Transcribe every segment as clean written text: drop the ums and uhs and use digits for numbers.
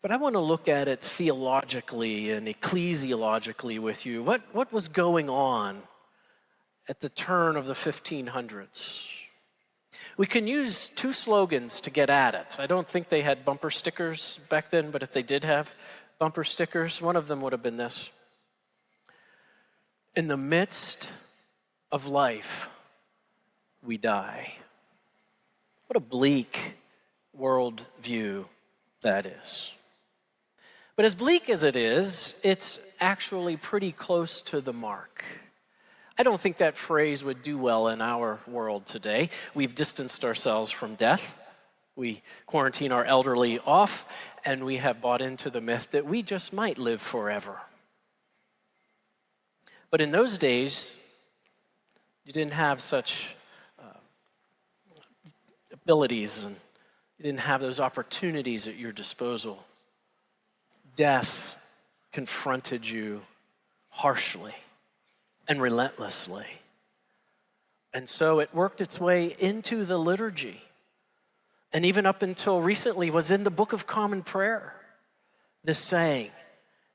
But I want to look at it theologically and ecclesiologically with you. What was going on at the turn of the 1500s? We can use two slogans to get at it. I don't think they had bumper stickers back then, but if they did have bumper stickers, one of them would have been this: in the midst of life, we die. What a bleak world view that is. But as bleak as it is, it's actually pretty close to the mark. I don't think that phrase would do well in our world today. We've distanced ourselves from death. We quarantine our elderly off, and we have bought into the myth that we just might live forever. But in those days, you didn't have such abilities, and you didn't have those opportunities at your disposal. Death confronted you harshly and relentlessly. And so it worked its way into the liturgy, and even up until recently was in the Book of Common Prayer. This saying,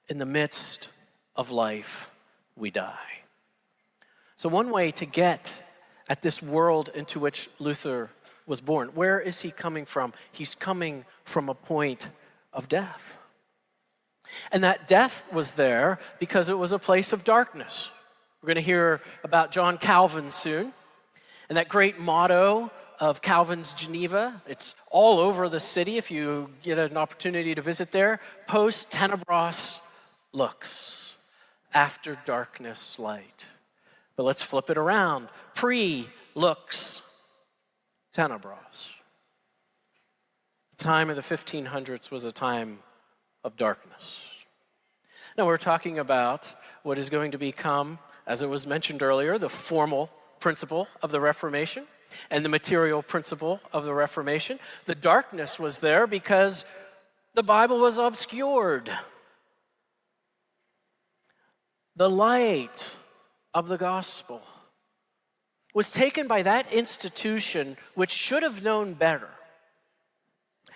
in the midst of life, we die. So one way to get at this world into which Luther was born, where is he coming from? He's coming from a point of death. And that death was there because it was a place of darkness. We're going to hear about John Calvin soon. And that great motto of Calvin's Geneva, it's all over the city if you get an opportunity to visit there: post tenebras lux, after darkness light. But let's flip it around. Pre lux tenebras. The time of the 1500s was a time of darkness. Now we're talking about what is going to become, as it was mentioned earlier, the formal principle of the Reformation and the material principle of the Reformation. The darkness was there because the Bible was obscured. The light of the gospel was taken by that institution which should have known better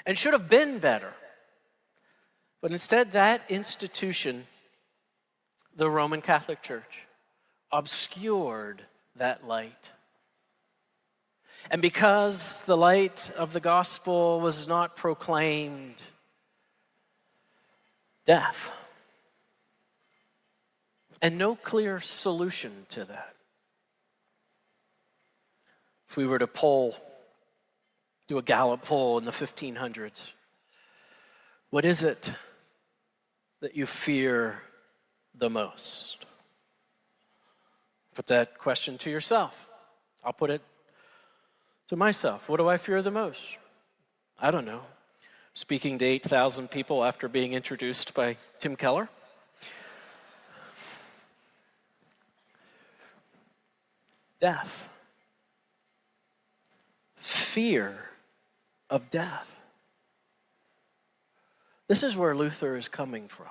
and should have been better. But instead, that institution, the Roman Catholic Church, obscured that light. And because the light of the gospel was not proclaimed, death. And no clear solution to that. If we were to do a Gallup poll in the 1500s, what is it that you fear the most? Put that question to yourself. I'll put it to myself. What do I fear the most? I don't know. Speaking to 8,000 people after being introduced by Tim Keller. Death. Fear of death. This is where Luther is coming from.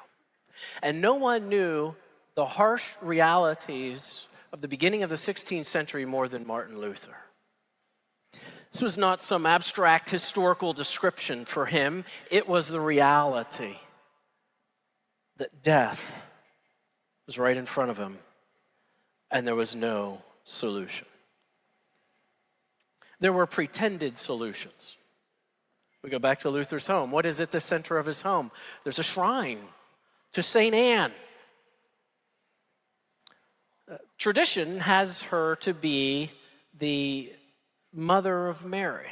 And no one knew the harsh realities of the beginning of the 16th century more than Martin Luther. This was not some abstract historical description for him. It was the reality that death was right in front of him and there was no solution. There were pretended solutions. We go back to Luther's home. What is at the center of his home? There's a shrine to St. Anne. Tradition has her to be the mother of Mary.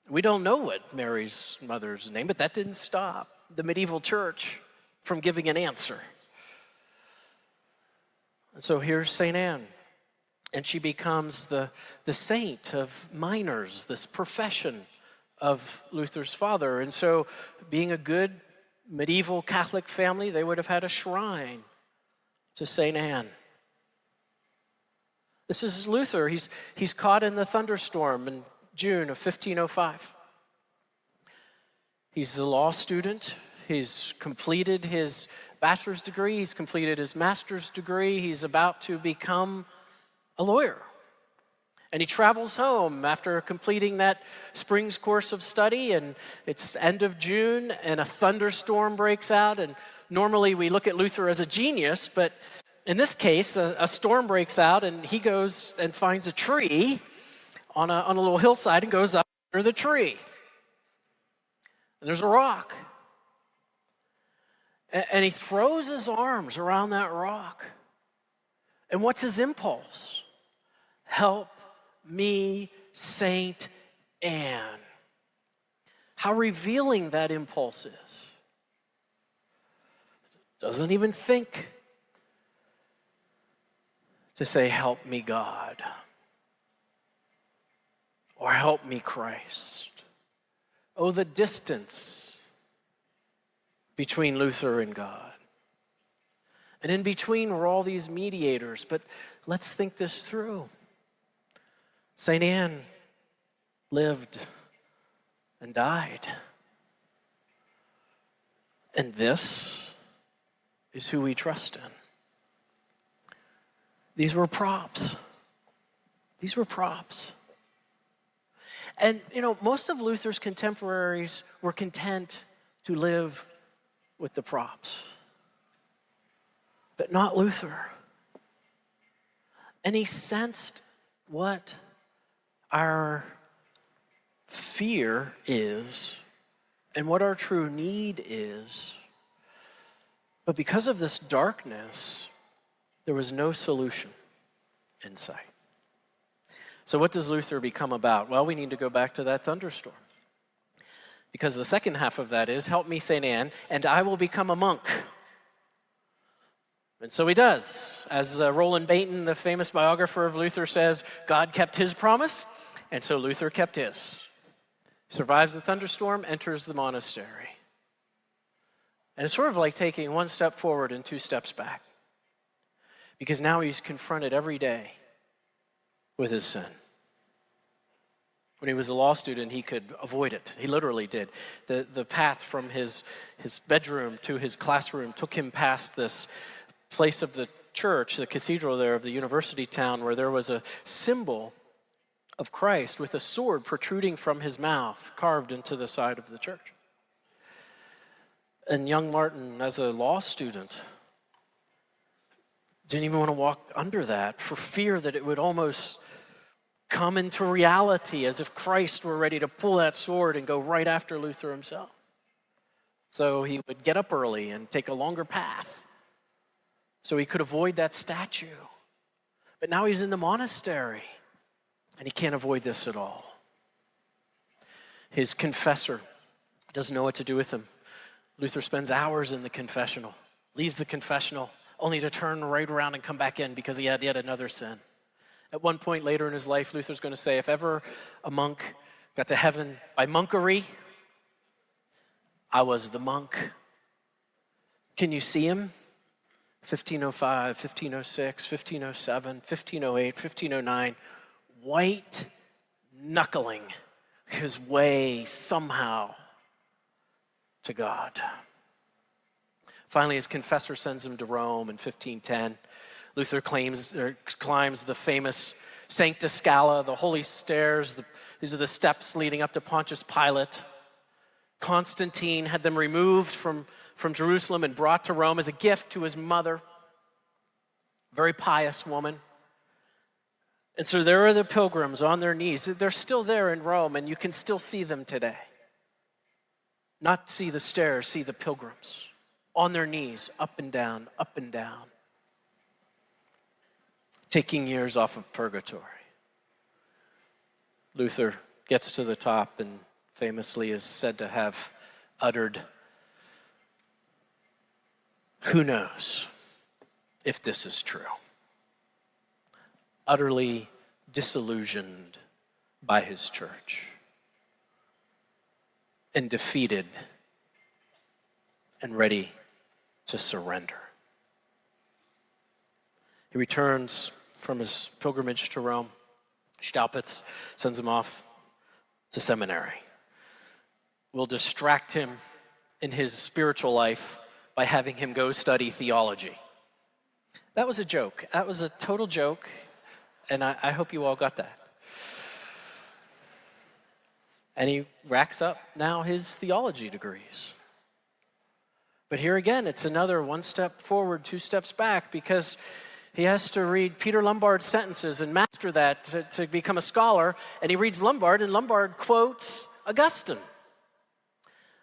We don't know what Mary's mother's name, but that didn't stop the medieval church from giving an answer. And so here's St. Anne. And she becomes the saint of minors, this profession of Luther's father. And so being a good medieval Catholic family, they would have had a shrine to St. Anne. This is Luther. He's caught in the thunderstorm in June of 1505. He's a law student. He's completed his bachelor's degree. He's completed his master's degree. He's about to become a lawyer. And he travels home after completing that spring's course of study, and it's end of June, and a thunderstorm breaks out. And normally we look at Luther as a genius, but in this case, a storm breaks out, and he goes and finds a tree on a little hillside and goes up under the tree. And there's a rock. And he throws his arms around that rock. And what's his impulse? Help me, Saint Anne. How revealing that impulse is. Doesn't even think to say, help me, God, or help me, Christ. Oh, the distance between Luther and God. And in between were all these mediators, but let's think this through. St. Anne lived and died. And this is who we trust in. These were props. These were props. And, most of Luther's contemporaries were content to live with the props. But not Luther. And he sensed what our fear is and what our true need is. But because of this darkness, there was no solution in sight. So what does Luther become about? Well, we need to go back to that thunderstorm. Because the second half of that is, help me, St. Anne, and I will become a monk. And so he does. As Roland Bainton, the famous biographer of Luther, says, God kept his promise, and so Luther kept his. Survives the thunderstorm, enters the monastery. And it's sort of like taking one step forward and two steps back. Because now he's confronted every day with his sin. When he was a law student, he could avoid it. He literally did. The path from his bedroom to his classroom took him past this place of the church, the cathedral there of the university town, where there was a symbol of Christ with a sword protruding from his mouth, carved into the side of the church. And young Martin, as a law student, didn't even want to walk under that for fear that it would almost come into reality, as if Christ were ready to pull that sword and go right after Luther himself. So he would get up early and take a longer path so he could avoid that statue. But now he's in the monastery and he can't avoid this at all. His confessor doesn't know what to do with him. Luther spends hours in the confessional, leaves the confessional, only to turn right around and come back in because he had yet another sin. At one point later in his life, Luther's going to say, if ever a monk got to heaven by monkery, I was the monk. Can you see him? 1505, 1506, 1507, 1508, 1509, white knuckling his way somehow to God. Finally, his confessor sends him to Rome in 1510. Luther climbs the famous Sancta Scala, the holy stairs. These are the steps leading up to Pontius Pilate. Constantine had them removed from Jerusalem and brought to Rome as a gift to his mother, very pious woman. And so there are the pilgrims on their knees. They're still there in Rome, and you can still see them today. Not see the stairs, see the pilgrims on their knees, up and down, taking years off of purgatory. Luther gets to the top and famously is said to have uttered, "Who knows if this is true?" Utterly disillusioned by his church and defeated and ready to surrender. He returns from his pilgrimage to Rome. Staupitz sends him off to seminary. We'll distract him in his spiritual life by having him go study theology. That was a joke. That was a total joke, and I hope you all got that. And he racks up now his theology degrees. But here again, it's another one step forward, two steps back, because he has to read Peter Lombard's sentences and master that to become a scholar. And he reads Lombard, and Lombard quotes Augustine.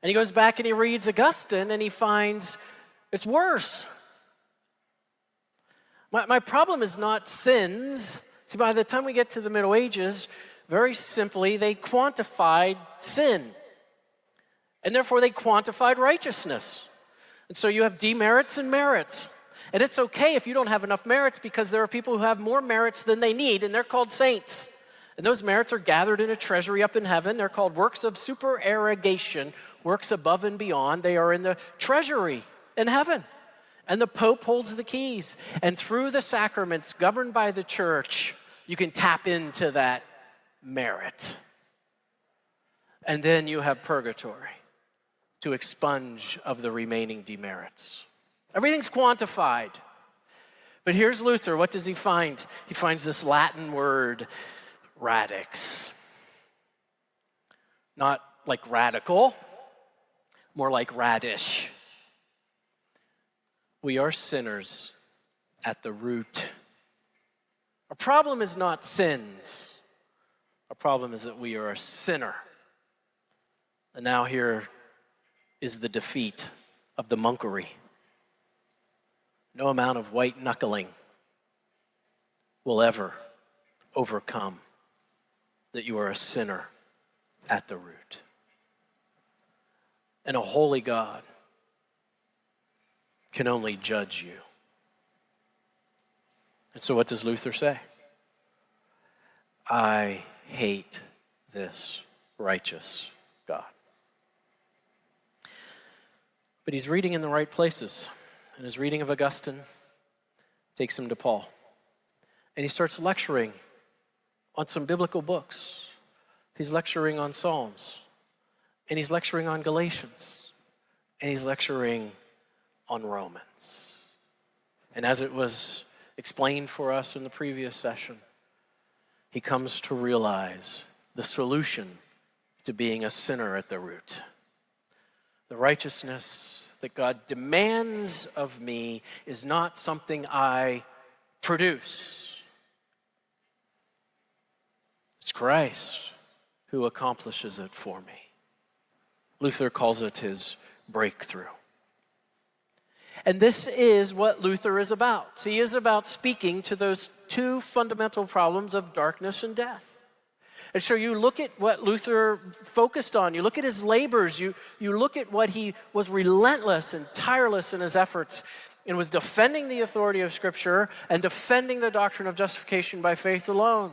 And he goes back and he reads Augustine, and he finds it's worse. My problem is not sins. See, by the time we get to the Middle Ages, very simply, they quantified sin. And therefore, they quantified righteousness. And so you have demerits and merits. And it's okay if you don't have enough merits, because there are people who have more merits than they need, and they're called saints. And those merits are gathered in a treasury up in heaven. They're called works of supererogation, works above and beyond. They are in the treasury in heaven. And the Pope holds the keys. And through the sacraments governed by the church, you can tap into that merit. And then you have purgatory to expunge of the remaining demerits. Everything's quantified. But here's Luther. What does he find? He finds this Latin word, radix. Not like radical, more like radish. We are sinners at the root. Our problem is not sins. Our problem is that we are a sinner. And now here is the defeat of the monkery. No amount of white knuckling will ever overcome that you are a sinner at the root. And a holy God can only judge you. And so what does Luther say? I hate this righteous God. But he's reading in the right places. And his reading of Augustine takes him to Paul. And he starts lecturing on some biblical books. He's lecturing on Psalms. And he's lecturing on Galatians. And he's lecturing on Romans. And as it was explained for us in the previous session, he comes to realize the solution to being a sinner at the root. The righteousness that God demands of me is not something I produce. It's Christ who accomplishes it for me. Luther calls it his breakthrough. And this is what Luther is about. He is about speaking to those two fundamental problems of darkness and death. And so you look at what Luther focused on, you look at his labors, you look at what he was relentless and tireless in his efforts, and was defending the authority of Scripture and defending the doctrine of justification by faith alone.